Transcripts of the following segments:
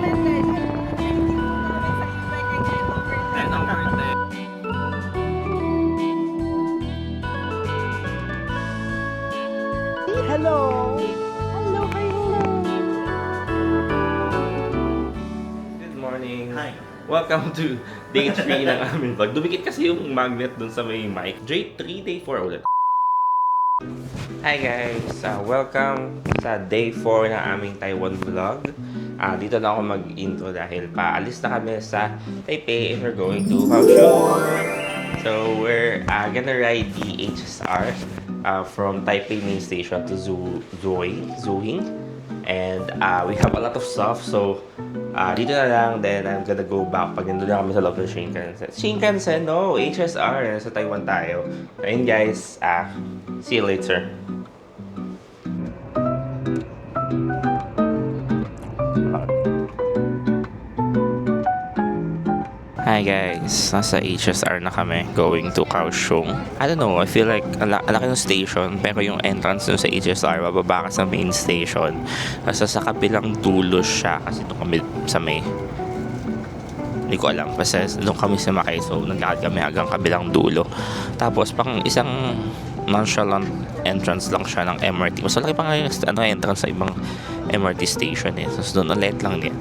Hello! Hello kayo! Good morning! Hi! Welcome to day 3 ng aming vlog. Dumikit kasi yung magnet dun sa may mic. Day 3, day 4 ulit. Hi guys! Welcome sa day 4 ng aming Taiwan vlog. Dito na ako mag-intro dahil paalis na kami sa Taipei and we're going to Kaohsiung. So we're gonna ride the HSR from Taipei main station to Zhuhing. And we have a lot of stuff, so dito na lang, then I'm gonna go back pag nandun na kami sa loob ng Shinkansen. Shinkansen, no! HSR, sa Taiwan tayo. Ayun guys, see you later. Hi guys, nasa HSR na kami going to Kaohsiung. I don't know, I feel like ang laki ng station pero yung entrance dun sa HSR bababa ka sa main station. Kasi sa kabilang dulo siya kasi doon kami sa may hindi ko alam kasi doon kami sumakay so naglakad kami hanggang kabilang dulo. Tapos pang isang nonchalant entrance lang siya ng MRT. Mas malaki pa nga yung entrance sa ibang MRT station eh. Tapos doon ulit lang din.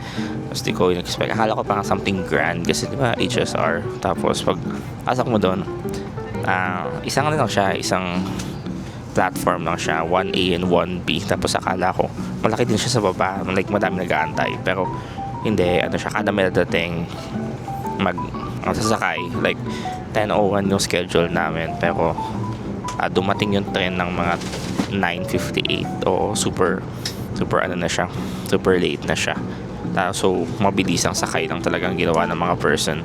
Tapos di ko in-expect. Akala ko parang something grand kasi di ba HSR. Tapos pag asak mo doon, isang ano lang siya, isang platform lang siya, 1A and 1B. Tapos akala ko, malaki din siya sa baba. Like madami nag-aantay. Pero hindi, ano siya, kada may dating sasakay. Like 10:01 yung schedule namin. Pero dumating yung train ng mga 9:58 o super ano na siya, super late na siya. So mabilis ang sakay lang talagang ginawa ng mga person.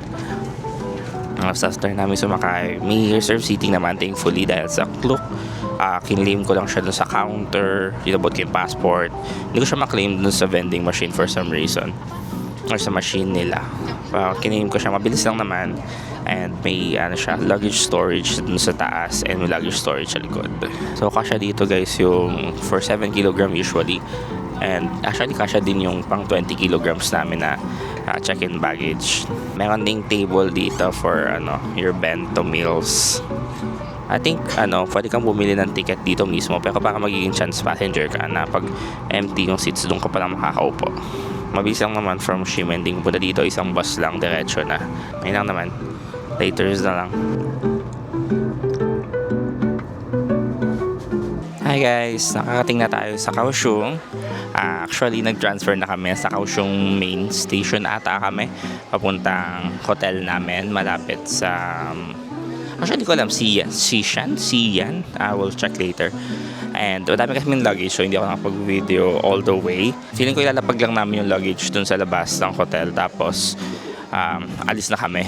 After namin sumakay, may reserve seating naman thankfully dahil sa Klook. Kinlaim ko lang siya dun sa counter, inabot ko yung passport. Hindi ko siya maklaim dun sa vending machine for some reason or sa machine nila. Kinlaim ko siya, mabilis lang naman. And may siya, luggage storage dun sa taas and may luggage storage sa likod. So kasya dito guys yung for 7 kg usually. And actually kasya din yung pang 20 kilograms namin na check-in baggage. Meron ding table dito for your bento meals. I think pwede kang bumili ng ticket dito mismo pero baka magiging chance passenger ka na pag empty yung seats doon ka palang makakaupo. Mabilis lang naman from Ximending punta dito, isang bus lang diretso na. Ayun lang naman. Laters na lang. Hi guys, nakakating na tayo sa Kaohsiung. Actually, nag-transfer na kami sa Kaohsiung main station ata kami. Papuntang hotel namin, malapit sa... actually, ko alam, Xi'an? I will check later. And madami kasi yung luggage, so hindi ako nakapag-video all the way. Feeling ko ilalapag lang namin yung luggage dun sa labas ng hotel. Tapos, alis na kami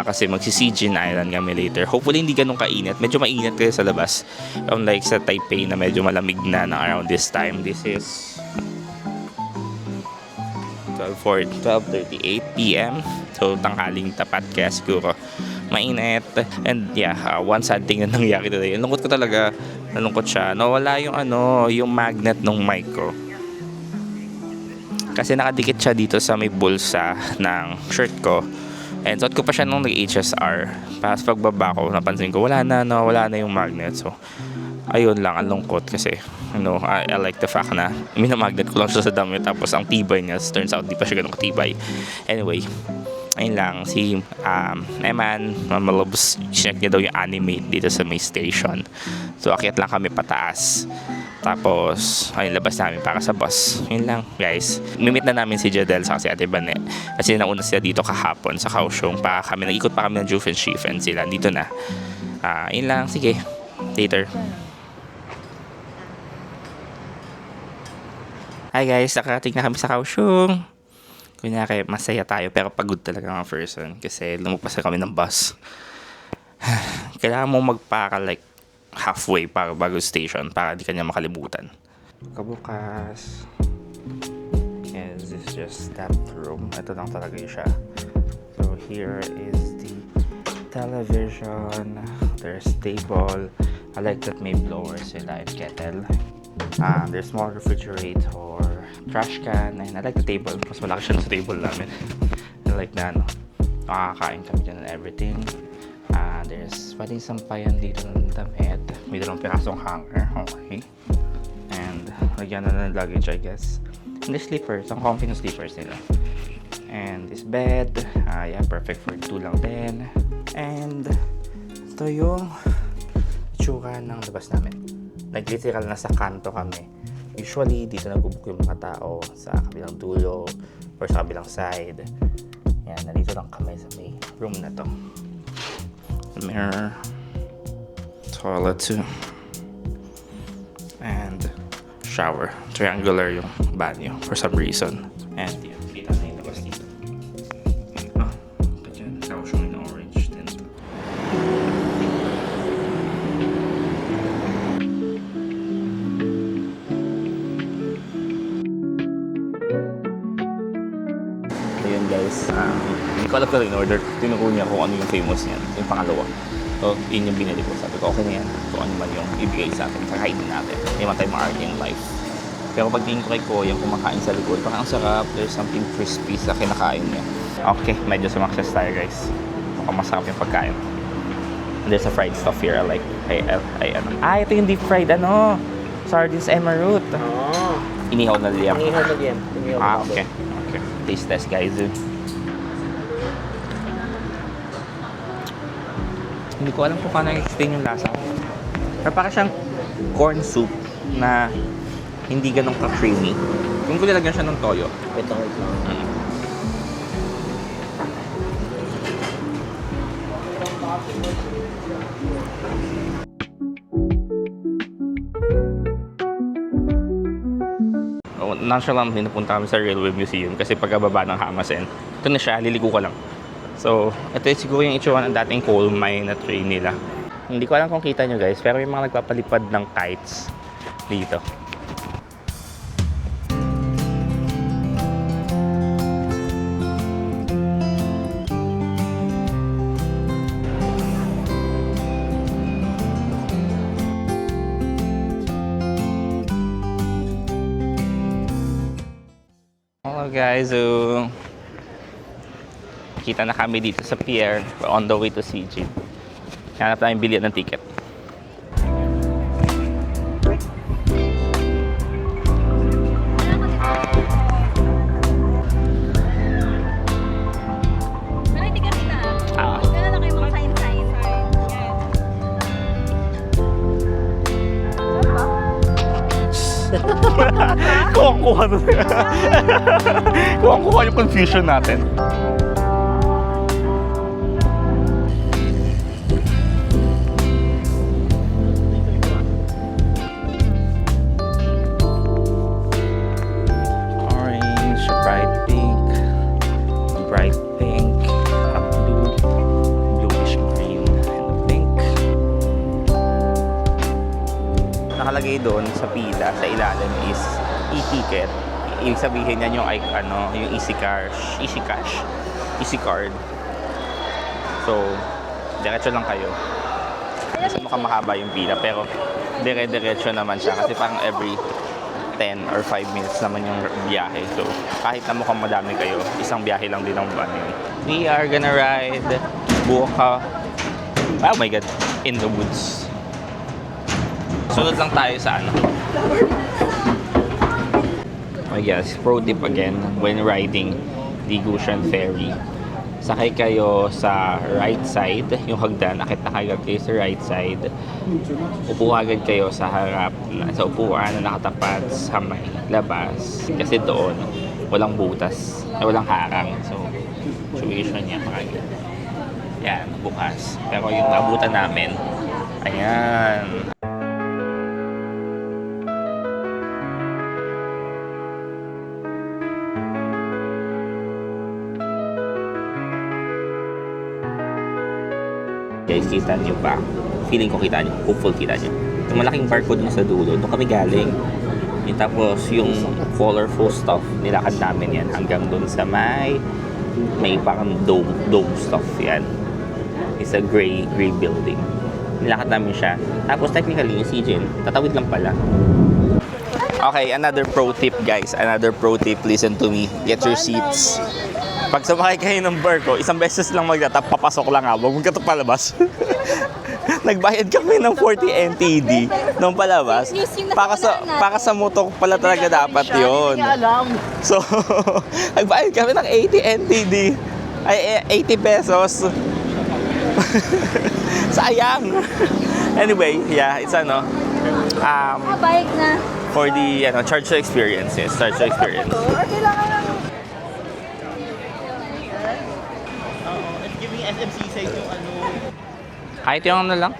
kasi magsi-Sijin Island kami later. Hopefully hindi ganun kainit, medyo mainit kasi sa labas, unlike sa Taipei na medyo malamig na around this time. This is 12:38 PM, so tanghaling tapat kaya siguro mainit. And yeah, one sad thing na nangyari today, nalungkot ko talaga, nalungkot siya, nawala yung yung magnet ng mic ko. Kasi nakadikit siya dito sa may bulsa ng shirt ko. And suot ko pa siya nung nag-HSR. Tapos pagbaba ko, napansin ko, wala na yung magnet. So, ayun lang, ang lungkot kasi, I like the fact na minamagnet ko lang siya sa damit. Tapos ang tibay niya, turns out di pa siya ganun katibay. Anyway, ayun lang, si Eman, Mamalobs, check niya daw yung animate dito sa may station. So, akyat lang kami pataas. Tapos, ayun, labas namin para sa bus. Yun lang, guys. Mimit na namin si Jadel sa si Ate Bane. Kasi nauna sila dito kahapon sa Kaohsiung. Nag-ikot pa kami ng Juvenshiefen sila. Dito na. Yun lang, sige. Later. Hi guys, nakarating na kami sa Kaohsiung. Kunyari, masaya tayo pero pagod talaga mga person. Kasi lumagpas na kami ng bus. Kailangan mo magpaka like halfway para bago station para di kanya makalimutan. Kabukas. And this is just that room. Ito lang talaga siya. So here is the television. There's table. I like that may blower sila and kettle. There's more refrigerator. trash can. And I like the table. Mas malaki siya sa table namin. I like na ano. Nakakain kami dyan and everything. There's pwedeng sampayan dito ng damit. May dalawang pirasong hanger. Okay. And lagyan na ng luggage, I guess. And the slippers. Ang comfy ng slippers nila. And this bed. Yeah, perfect for 2 lang din. And ito yung itsura ng labas namin. Nag-literal na sa kanto kami. Usually, dito nag-book yung mga tao sa kabilang dulo or sa kabilang side. Yan, nandito lang kami sa may room na to. Mirror. Toilet too. And shower. Triangular yung banyo for some reason. And yun, kita na yung labas dito. Dyan, tapos yung orange din. Ayun guys, hindi ko alam ko in order. Tinuro niya kung ano yung famous niyan, yung pangalawa. So, yun yung binili ko. Sabi ko, okay na yan. Kung ano man yung ibigay sa atin, kakainin natin. Hindi man tayo ma-argue in life. Pero pag tingin ko kay Koyang kumakain sa likod, parang ang sarap. There's something crispy sa kinakain niya. Okay, medyo sumakses tayo guys. Mukhang masarap yung pagkain. And there's a fried stuff here. I like, ito yung deep fried, sardines emerald. Oh. Inihaw na liam. Inihaw na yan. Okay. Okay. Taste test guys. Hindi ko alam kung paano i-explain yung lasa. Pero parang siyang corn soup na hindi ganun ka-creamy. Kung nilagyan siya ng toyo. Wait lang. Nonchalant din napunta kami sa Railway Museum kasi pagkababa ng Hamasen. Ito na siya, liliko ka lang. So, ito yung siguro yung itsura ng dating coal mine na train nila. Hindi ko alam kung kita nyo guys, pero may mga nagpapalipad ng kites dito. Hello guys, so kita na kami dito sa pier. We're on the way to CG. Hanap tayong bilyan ng ticket. Malay ticket na. Kaya na kayo mga sign-sign. Kuha yung confusion natin. Orange, bright pink, blue, bluish green, and pink. Nakalagay doon sa pila, sa ilalim is e-ticket. Ibig sabihin yan yung yung easy card. So, diretso lang kayo. Kasi mukhang mahaba yung pila, pero dire-diretso naman siya kasi parang every 10 or 5 minutes naman yung biyahe. So, kahit na mukhang madami kayo, isang biyahe lang din ang van yun. We are gonna ride Buka. Oh my God, in the woods. Sunod lang tayo sa I guess, pro tip again, when riding the Gushan Ferry, sakay kayo sa right side, yung hagdan, akit na kayo sa right side, upo agad kayo sa harap, sa upuan na nakatapat sa may labas, kasi doon, walang butas, walang harang, so, situation niya, makagad. Yan, bukas. Pero yung nabutan namin, ayan. Guys, kita nyo ba? Feeling ko kita nyo. Hopeful kita nyo. Yung malaking barcode na sa dulo, doon kami galing. Yung tapos yung colorful stuff, nilakad namin yan hanggang doon sa may parang dome stuff yan. It's a gray building. Nilakad namin siya. Tapos technically yung CJ, tatawid lang pala. Okay, another pro tip guys. Another pro tip. Listen to me. Get your seats. Pag sumakay kayo ng barko, isang beses lang magtatap, papasok lang ha. Huwag ka palabas. Nagbayad kami ng 40 NTD nung palabas. Para sa motor pala talaga dapat yon. Hindi alam. So, nagbayad kami ng 80 NTD. Ay, 80 pesos. Sayang. Anyway, yeah, it's Bike na. for the charge to experience. Yes, charge to experience. It's giving SMC side yung ano. Kahit yung ano lang.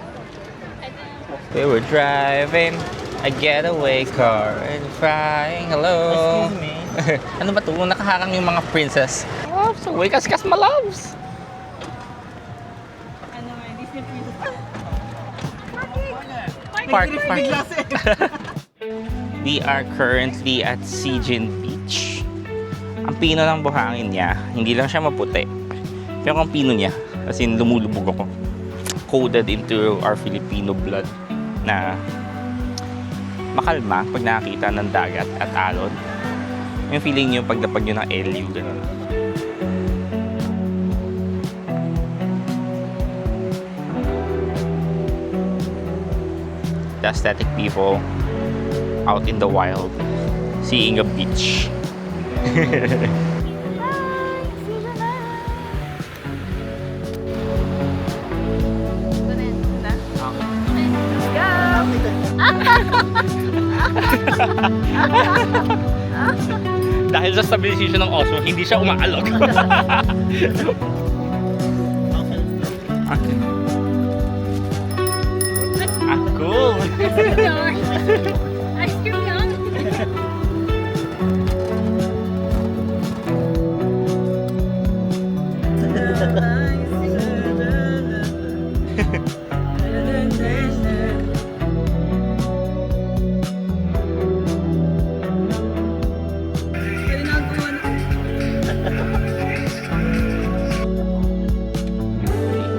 We were driving a getaway car and flying. Hello. Excuse me. Ano ba ito? Nakaharang yung mga princess. Oh, so way kas my loves. Ano nga, Disney Princess. Park. Bigla We are currently at Sijin Beach. Ang pino ng buhangin niya, hindi lang siya maputi. Pero ang pino niya, as in lumulubog ako. Coded into our Filipino blood na makalma pag nakakita ng dagat at alon. Yung feeling nyo pag napag nyo ng LU, gano'n. The aesthetic people out in the wild seeing a beach. Dahil sa stabilization ng Osmo, hindi siya umaalog. Cool. Ice cream yan.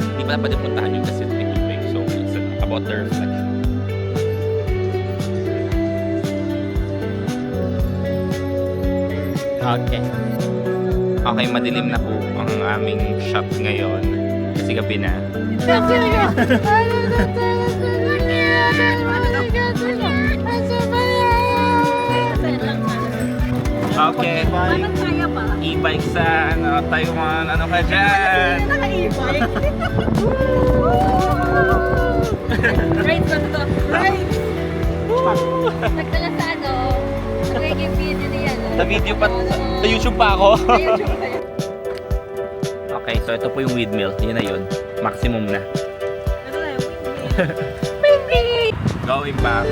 Hindi pala pwede puntahan yung kasi tubig. So, it's about the reflection. Okay. Okay, madilim na po ang aming shop ngayon. Kasi gabi na. Okay. Bakit kaya pa? E-bike sa Taiwan. Ano ka dyan? Naka-e-bike. Right ba to? Right. Nagtala sa nagiging video na yan. Sa video pa, sa YouTube pa ako. Sa YouTube pa yan. Okay, so ito po yung windmill. Yun na yun. Maximum na. Ano na yun? Going back.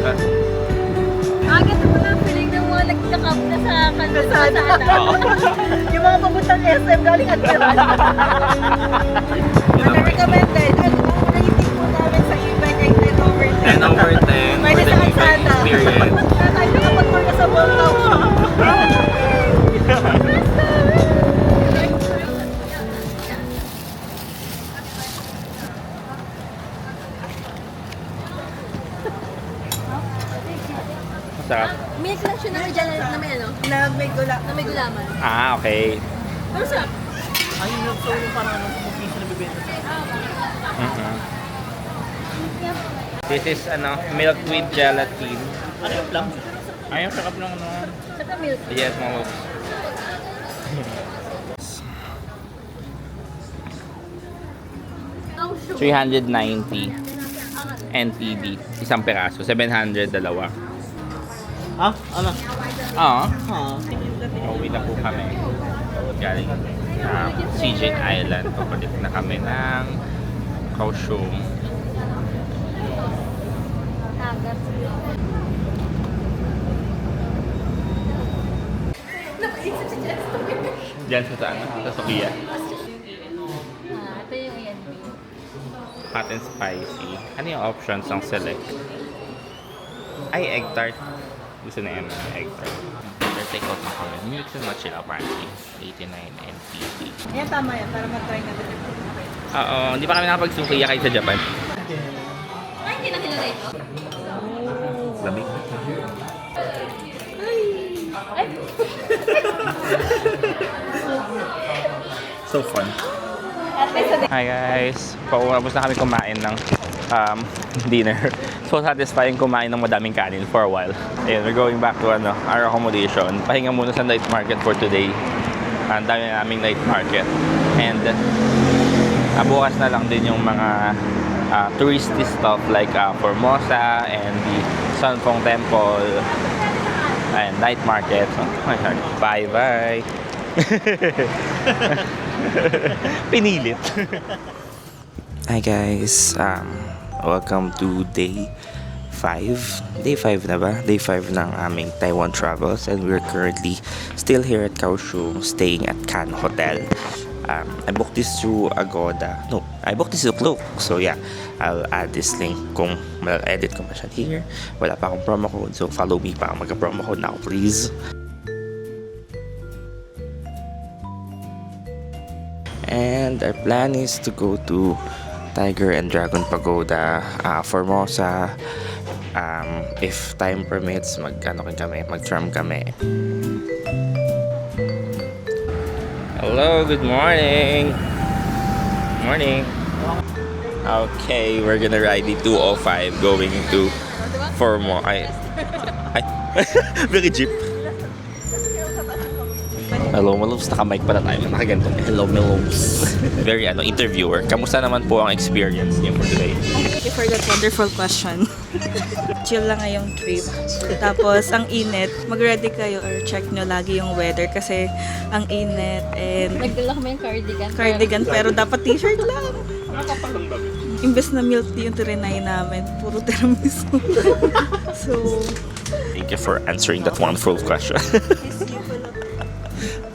Agad mo lang feeling ng mga nagkakap na sa kalsada. Oo. Yung mga papuntang SM galing at recommended. Ang rating po namin sa e-bike ay 10 over 10. 10 over 10 Pwede for the sa e-bike kalsada. experience. Tayo nakapag-tour ka sa Boltaw. Masarap. Milk lang siya na may dyan na may ano? Na may gula. Na may gulaman. Ah, okay. Pero sarap. Ay, yung so yung parang ano, kung piso na bibenta sa Mhm. This is milk with gelatin. ano yung plum? Ay, ang sarap ng Saka milk. Yes, mga loves. Oh, sure. 390 NTD. Isang peraso. 700 dalawa. Ah? Ano? Ah. Ah. Pauwi na po kami. Galing Sijin Island. Papalit na kami ng Kaohsiung. Agat. Diyan sa sa Sophia. Ito yung yan. Hot and spicy. Ano yung options ng select? Ay, egg tart. Gusto na yan, egg tart. After take out na kami. Mix and match sila apparently. 89 NTD. Ayan, tama yan. Para mag-try na din. Oo, hindi pa kami nakapag-sukiya kahit sa Japan. Ay, hindi na kilala ito. Labi. So fun. Hi guys! Paubos na kami kumain ng dinner. So satisfying kumain ng madaming kanin for a while. Ayun, we're going back to our accommodation. Pahinga muna sa night market for today. Ang dami na naming night market. And bukas na lang din yung mga touristy stuff like Formosa and the Sanfeng Temple and night market. So, bye-bye! Pinilit. Hi guys, welcome to day 5. Day 5 na ba? Day 5 ng aming Taiwan travels, and we're currently still here at Kaohsiung, staying at Can Hotel. I booked this through Agoda. No, I booked this through Klook. So yeah, I'll add this link kung ma-edit ko pa siya here. Wala pa akong promo code, so follow me pa. Magka-promo code na ako, please. And our plan is to go to Tiger and Dragon Pagoda, Formosa. If time permits, mag-tram kami. Hello, good morning. Morning. Okay, we're gonna ride the 205 going to Formosa. Very jeep. Hello, Malobs. Naka-mic pala tayo. Nakaganto. Hello, Malobs. Very, interviewer. Kamusta naman po ang experience niyo for today? Thank you for that wonderful question. Chill lang ngayong trip. Tapos, ang init. Mag-ready kayo or check nyo lagi yung weather kasi ang init and Nagdala kami yung cardigan pero dapat t-shirt lang. Imbes na milk tea yung tirinay namin, puro tiramisu. So, Thank you for answering that wonderful question.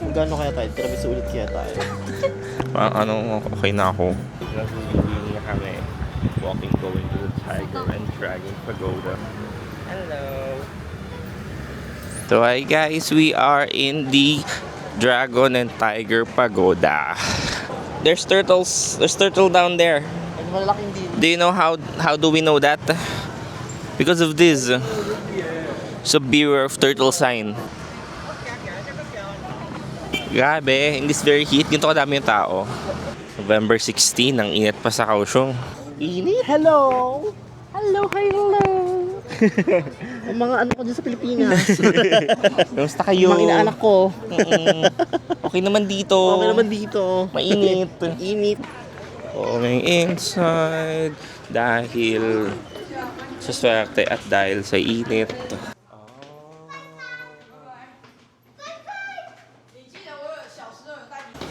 Gano'n kaya tayo? Tiramisu ulit kaya tayo. Okay na ako. Hindi na kami walking going to Tiger and Dragon Pagoda. Hello! So hi guys, we are in the Dragon and Tiger Pagoda. There's turtles. There's turtle down there. Ang malaking din. Do you know how do we know that? Because of this. So beware of turtle sign. Grabe, in this very heat, ganito kadami yung tao. November 16, ang init pa sa Kaohsiung. Init? Hello! Hello! Ang mga ko dyan sa Pilipinas. Kamusta kayo? Mga inaanak ko. Okay naman dito. Okay naman dito. Mainit. Init. Going inside dahil sa swerte at dahil sa init.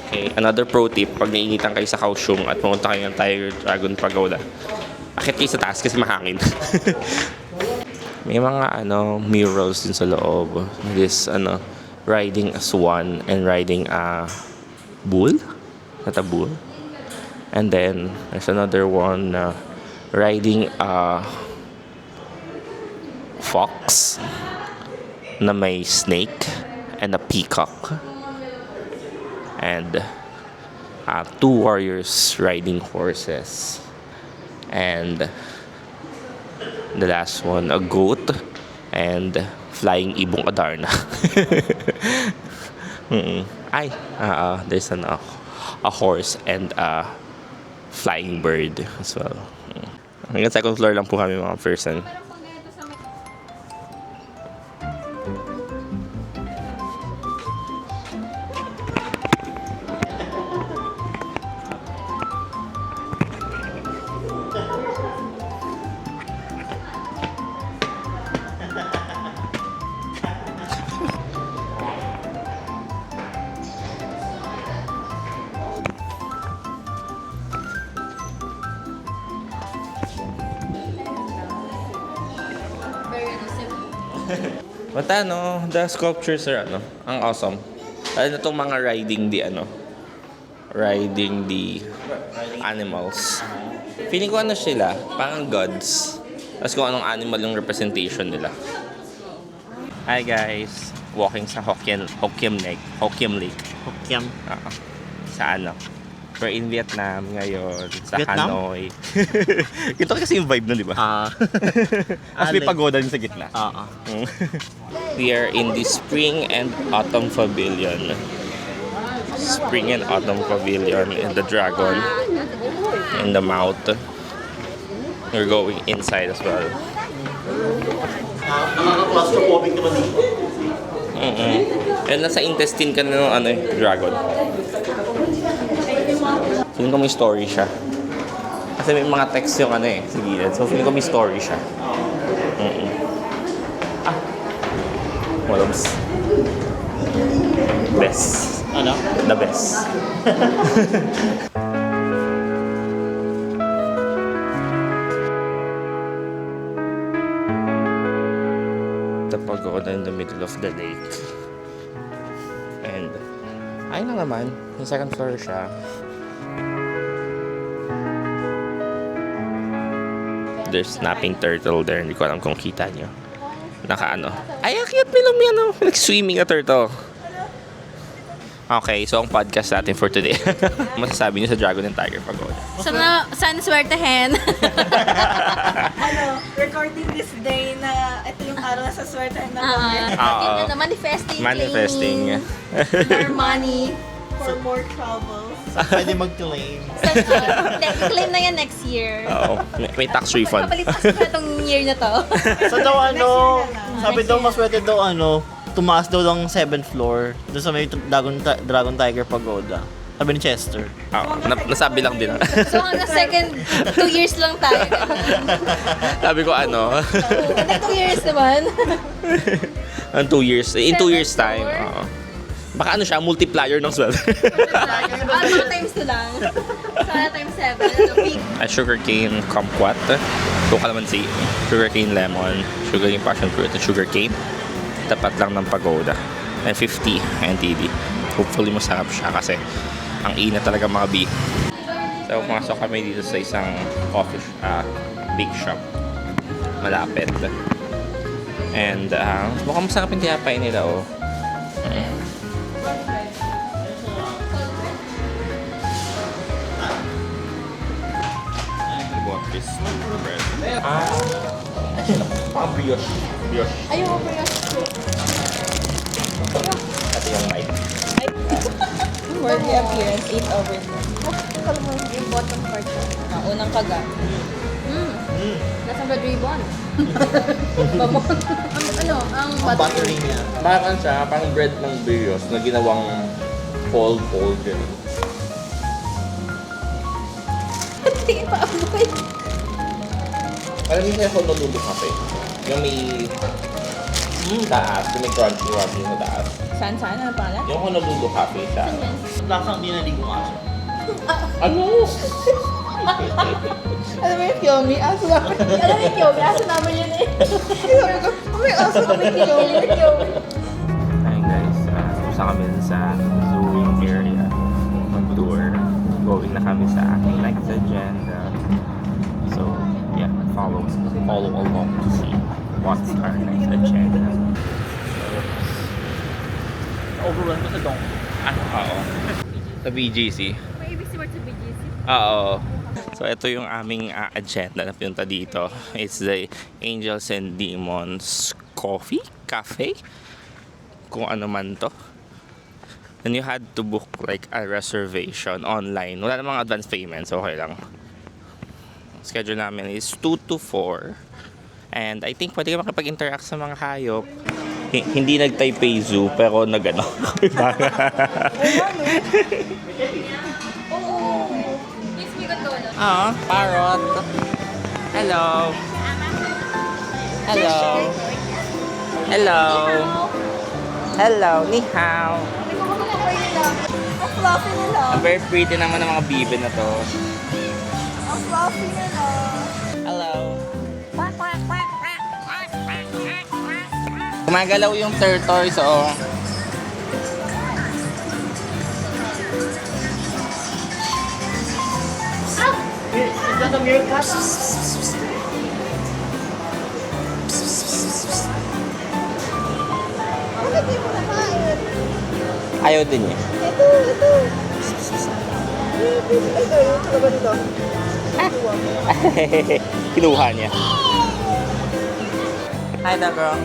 Okay, another pro tip, pag nainitan kayo sa Kaohsiung at pumunta kayo ng Tiger Dragon Pagoda, akit kayo sa taas kasi mahangin. May mga murals din sa loob. This riding a swan and riding a bull. Not a bull. And then there's another one riding a fox na may snake and a peacock. And two warriors riding horses. And the last one, a goat and flying ibong Adarna. There's a horse and a flying bird as well. Hanggang second floor lang po kami mga person. But the sculptures are ang awesome. Itong mga riding the animals. Feeling ko sila, parang gods. Tapos kung anong animal yung representation nila. Hi guys, walking sa Hokkien Lake. Hokkien. Sa We're in Vietnam ngayon, sa Vietnam? Hanoi. Ito kasi yung vibe nun, di ba? As may pagoda din sa gitna. We are in the Spring and Autumn Pavilion. Spring and Autumn Pavilion in the Dragon. In the mouth. We're going inside as well. Nakaka-claustrophobic naman dito. And nasa intestine ka na ng ano, dragon. Feeling ko may story siya. Kasi may mga text yung ano eh, sa gilid. So feeling ko may story siya. Walabs. Best. Ano? The best. The pagoda in the middle of the lake. And ayun lang naman, yung second floor siya. There's snapping turtle there. Hindi ko alam kung kita nyo. Naka-ano. Ay, cute. May ano. Nag-swimming na turtle. Okay, so ang podcast natin for today. Masasabi niyo sa Dragon and Tiger Pagoda. Sana swertehin. Recording this day na ito yung araw na sa swertehan na kami. Oo. Manifesting. Manifesting. More money. For more troubles. Pwede mag-claim. Claim na yan next year. Oo. May tax refund. Kapalipas ko na itong year na to. So daw sabi daw maswerte daw tumaas daw ng 7th floor doon sa may Dragon Tiger Pagoda. Sabi ni Chester. Oo. Nasabi lang din. So hanggang second 2 years lang tayo. Sabi ko ano. Hanggang 2 years naman. In 2 years time. Oo. Baka ano siya, multiplier ng sweldo. Mga times 2 lang. Sana times 7. Peak. A sugarcane kumquat. Kung kalamansi. Sugarcane lemon. Sugarcane passion fruit. At sugarcane. Tapat lang ng pagoda. And 50 NTD. Hopefully masarap siya kasi ang inat talaga mga bee. So pumasok kami dito sa isang coffee big shop. Malapit. And mukhang masarap yung tinapay nila oh. Bread. Brioche. Ayoko po yun. Ito yung mic. For the appearance, 8 over 10. Kala mo yung bottom part ko. Unang kagat. Nasa red ribbon. Babon. Ang Ang battery niya. Parang siya, parang bread ng brioche na ginawang fold yun. Tingin pa amoy. Alam niyo yung Honolulu Cafe? Yung may taas, yung may crunchy sa taas. Saan? Ano pala? Yung Honolulu Cafe siya. Lasang di naligong aso. Ano? Alam mo yung Kiyomi? Aso namin. Alam mo yung Kiyomi? Aso namin yun eh. Sabi ko, may aso kami Kiyomi. Hi guys, pusa kami sa zoo area. Mag-tour. Going na kami sa aking next agenda. So, yeah, follow along to see what's our next agenda. Overrun ko sa dong. Oo. Sa BGC. May ibig sabihin sa BGC. Oo. So, ito yung aming agenda na pinunta dito. It's the Angels and Demons Coffee? Cafe? Kung ano man to. And you had to book like a reservation online. Wala namang advance payments. Okay lang. Schedule namin is 2 to 4. And I think pwede ka makipag-interact sa mga hayop. Hindi nag-Taipei Zoo, pero nag-ano. Please me condola. Parrot. Hello. Hello. Hello. Hello. Ni hao. Ang fluffy nila. Ang very pretty naman ng mga bibe na to. Ang fluffy nila. Hello. Gumagalaw yung turtles, oh. Is that a meerkat? Ayaw din niya. Ito. Kinuha niya. Hi there, girl.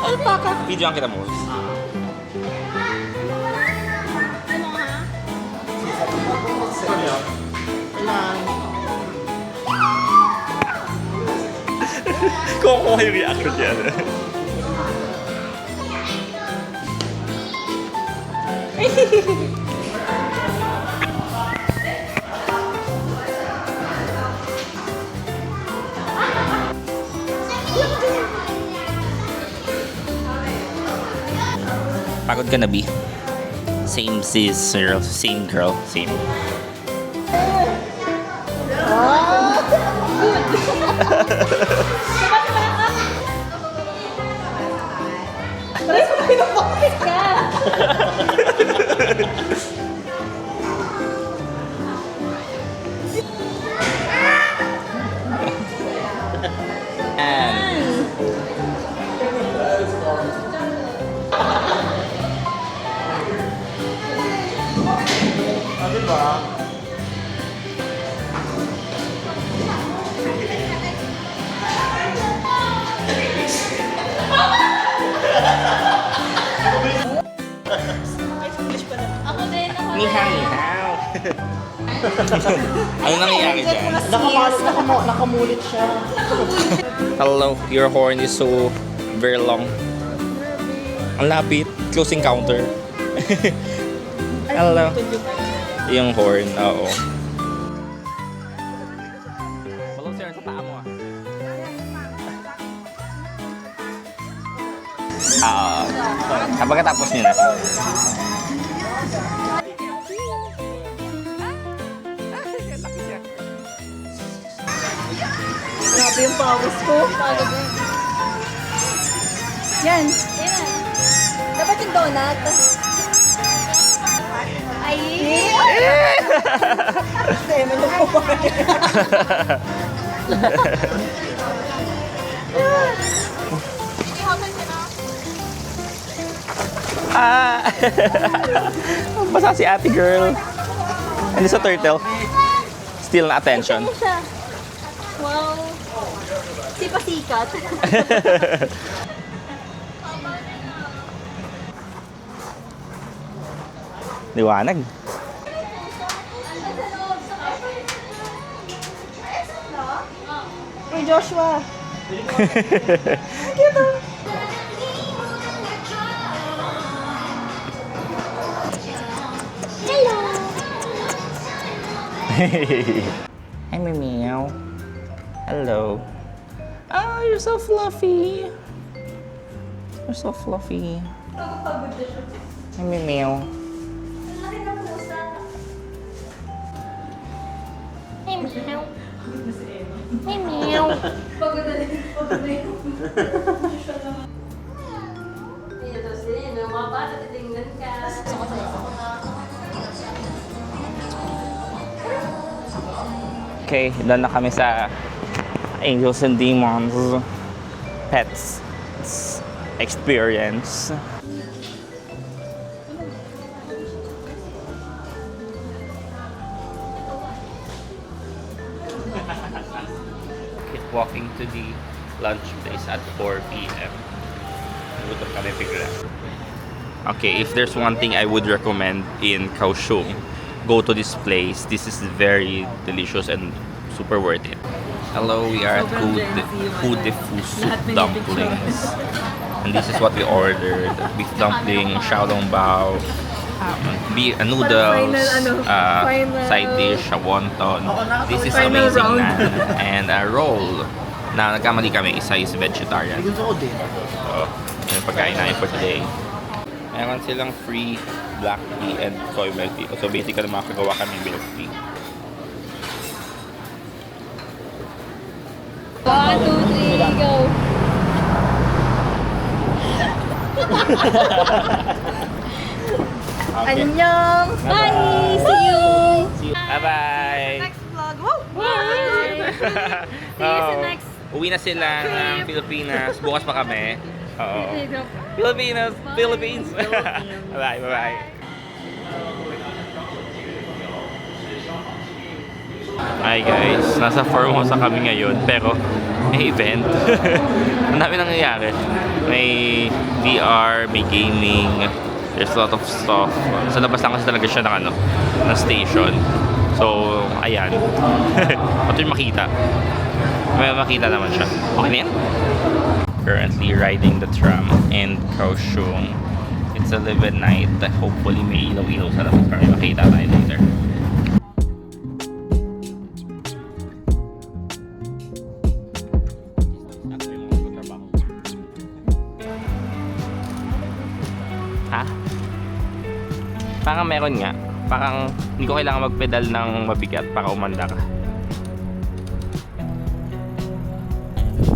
Alpaca. Videoan kita mo. Kukuha yung reaction niya. Pagod ka na, B? Same sis, girl. Same girl. Same. Diba? Ako din, ako Ni hao, ni hao. Ano nangyayari dyan? Nakamulit siya. Hello, your horn is so very long. Ang lapit. Close encounter. Hello. Yung horn, oo. Balong sir, sa paa mo ah. Kapag katapos nyo na. Grabe yung pawis ko. Yan. Ayan. Dapat yung donut. Ay! Deme na po ba? Basa si ate girl. Ano sa turtle? Still na attention. Ano siya? Wow. Si pasikat. Liwanag. Uy, Joshua. Hi, meow. Hello. Oh, you're so fluffy. You're so fluffy. Hi, meow. Hey, meow. Hey, meow. Okay, doon na kami sa Angels and Demons Pets Experience. Keep walking to the lunch place at 4 p.m. Gutom kami bigla. Okay, if there's one thing I would recommend in Kaohsiung, go to this place. This is very delicious and super worth it. Hello, we are at Hu De Fu Soup Dumplings. And this is what we ordered. Beef dumpling, xiaolongbao, noodles, side dish, a wonton. This is amazing na. And a roll. Na nagkamali kami, isa is vegetarian. Gusto ko din. So, yun yung pagkain namin for today. Meron silang free black tea and soy milk tea. So basically makakagawa kami milk tea. 1, 2, 3, go. Okay. Annyeong. Bye. See you. Bye-bye! Next vlog. Wow! Bye. See you sa next. Uwi na sila ng Pilipinas. Bukas pa kami. Oo. Philippines! Bye-bye! Bye-bye! Hi guys, nasa Formosa kami ngayon pero may event. Ang dami nangyayari. May VR, may gaming, there's a lot of stuff. Sa labas lang kasi talaga siya ng ng station. So, ayan. Ito yung makita. May makita naman siya. Okay na yan? Currently riding the tram in Kaohsiung. It's a live at night. Hopefully may ilaw-ilaw sa labas para makita tayo later. Ha? Parang meron nga. Parang hindi ko kailangan magpedal ng mabigat para umanda ka.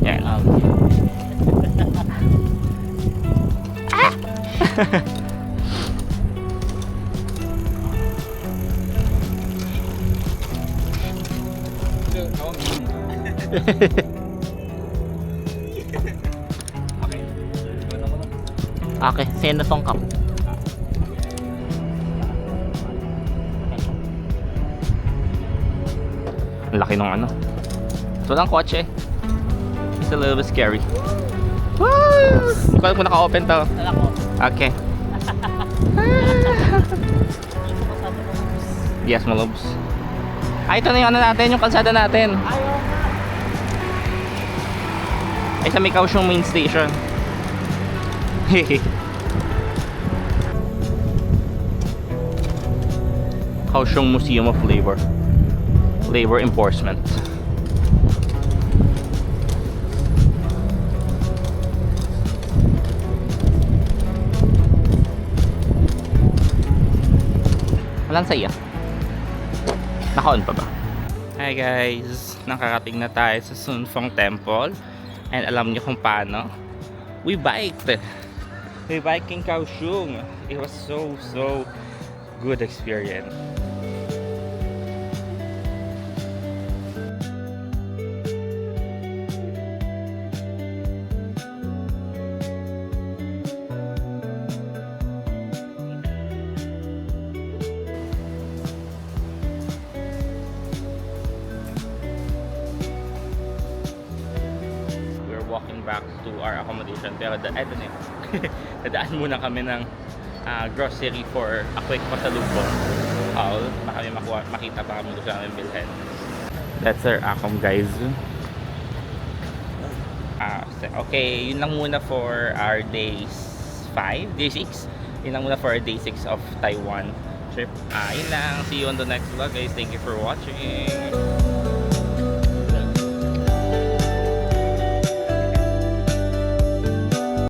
Yan. Okay, send na tong cup. Ang laki nung ito lang kotse. It's a little bit scary. Woo! Hindi ko alam kung naka-open to. Okay. Yes, malobs. Ay, ito na yung natin, yung kalsada natin. Ay, sa may Kaohsiung main station. Kaohsiung Museum of Labor. Labor Enforcement. Walang saya. Naka-on pa ba? Hi guys! Nakarating na tayo sa Sunfeng Temple. And alam niyo kung paano? We biked! We biked in Kaohsiung. It was so good experience. Walking back to our accommodation pero nadaan muna kami ng grocery for a quick pasalubong. Baka may makita pa kami gusto namin bilhin. That's our accom guys. Okay, yun lang muna for our day 5, day 6. Yun lang muna for our day 6 of Taiwan trip. Yun lang. See you on the next vlog guys. Thank you for watching.